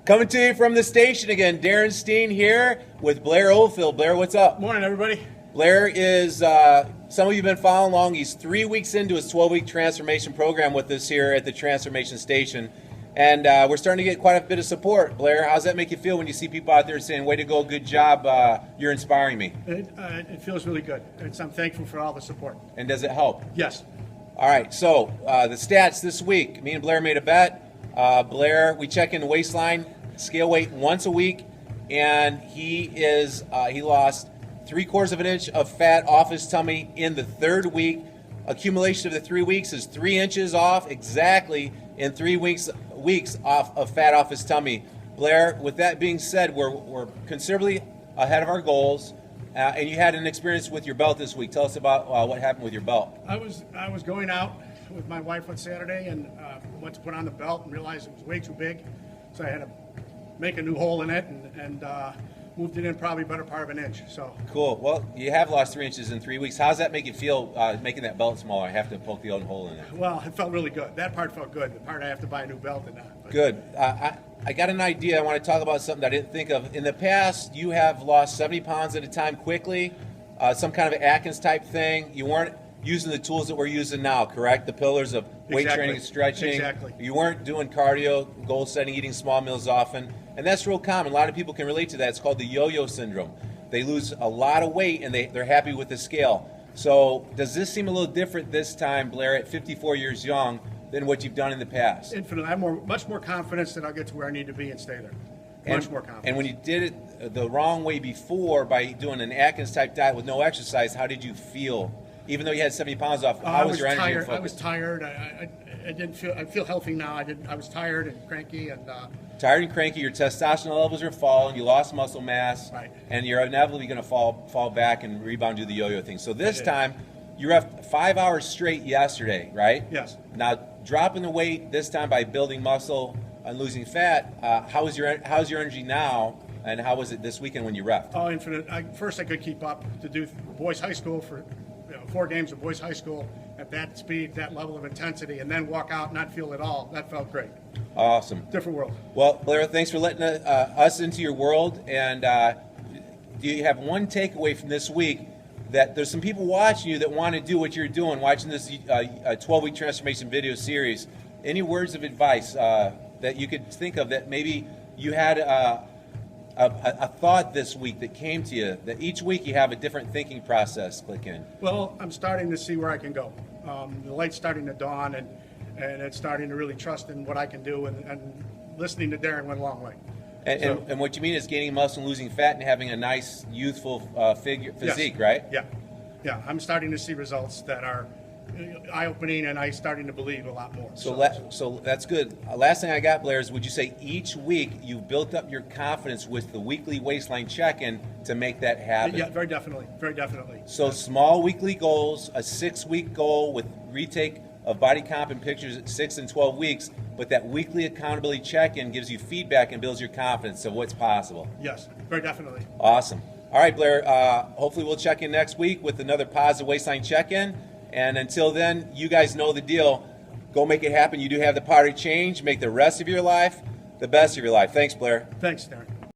Coming to you from the station again, Darren Steen here with Blair Oldfield. Blair, what's up? Morning, everybody. Blair is, some of you have been following along, he's 3 weeks into his 12-week transformation program with us here at the Transformation Station. And we're starting to get quite a bit of support. Blair, how's that make you feel when you see people out there saying, way to go, good job, you're inspiring me? It feels really good. I'm thankful for all the support. And does it help? Yes. All right, so the stats this week, me and Blair made a bet. Blair, we check in the waistline, scale weight once a week, and he lost 3/4 of an inch of fat off his tummy in the third week. Accumulation of the 3 weeks is 3 inches off exactly in 3 weeks off of fat off his tummy. Blair, with that being said, we're considerably ahead of our goals, and you had an experience with your belt this week. Tell us about what happened with your belt. I was going out with my wife on Saturday and went to put on the belt and realized it was way too big, so I had to make a new hole in it and moved it in probably better part of an inch. So cool. Well, you have lost 3 inches in 3 weeks. How does that make you feel, making that belt smaller? I have to poke the old hole in it. Well, it felt really good. That part felt good. The part I have to buy a new belt and that. Good. I got an idea. I want to talk about something that I didn't think of. In the past, you have lost 70 pounds at a time quickly, some kind of Atkins type thing. You weren't using the tools that we're using now, correct? The pillars of weight training and stretching. Exactly. You weren't doing cardio, goal setting, eating small meals often. And that's real common. A lot of people can relate to that. It's called the yo-yo syndrome. They lose a lot of weight and they're happy with the scale. So does this seem a little different this time, Blair, at 54 years young, than what you've done in the past? Infinitely. I have much more confidence that I'll get to where I need to be and stay there. Much more confidence. And when you did it the wrong way before by doing an Atkins type diet with no exercise, how did you feel? Even though you had 70 pounds off, how was your energy and focus? I was tired. I didn't feel. I feel healthy now. I was tired and cranky and. Tired and cranky. Your testosterone levels are falling. You lost muscle mass, right? And you're inevitably going to fall back and rebound, do the yo-yo thing. So this time, you were up 5 hours straight yesterday, right? Yes. Now dropping the weight this time by building muscle and losing fat. How's your energy now? And how was it this weekend when you refed? Oh, infinite. First, I could keep up to do boys high school for 4 games of boys high school at that speed, that level of intensity, and then walk out and not feel it all. That felt great. Awesome. Different world. Well, Blair, thanks for letting us into your world. And do you have one takeaway from this week that there's some people watching you that want to do what you're doing, watching this 12-week transformation video series? Any words of advice that you could think of that maybe you had a thought this week that came to you, that each week you have a different thinking process click in? Well, I'm starting to see where I can go. The light's starting to dawn, and it's starting to really trust in what I can do, and listening to Darren went a long way. And what you mean is gaining muscle and losing fat and having a nice, youthful physique, yes. Right? Yeah. I'm starting to see results that are eye-opening, and I'm starting to believe a lot more. So that's good. Last thing I got, Blair, is would you say each week you've built up your confidence with the weekly waistline check-in to make that happen? Yeah, very definitely. Very definitely. So small weekly goals, a 6-week goal with retake of body comp and pictures at 6 and 12 weeks, but that weekly accountability check-in gives you feedback and builds your confidence of what's possible. Yes, very definitely. Awesome. All right, Blair, hopefully we'll check in next week with another positive waistline check-in. And until then, you guys know the deal. Go make it happen. You do have the power to change. Make the rest of your life the best of your life. Thanks, Blair. Thanks, Darren.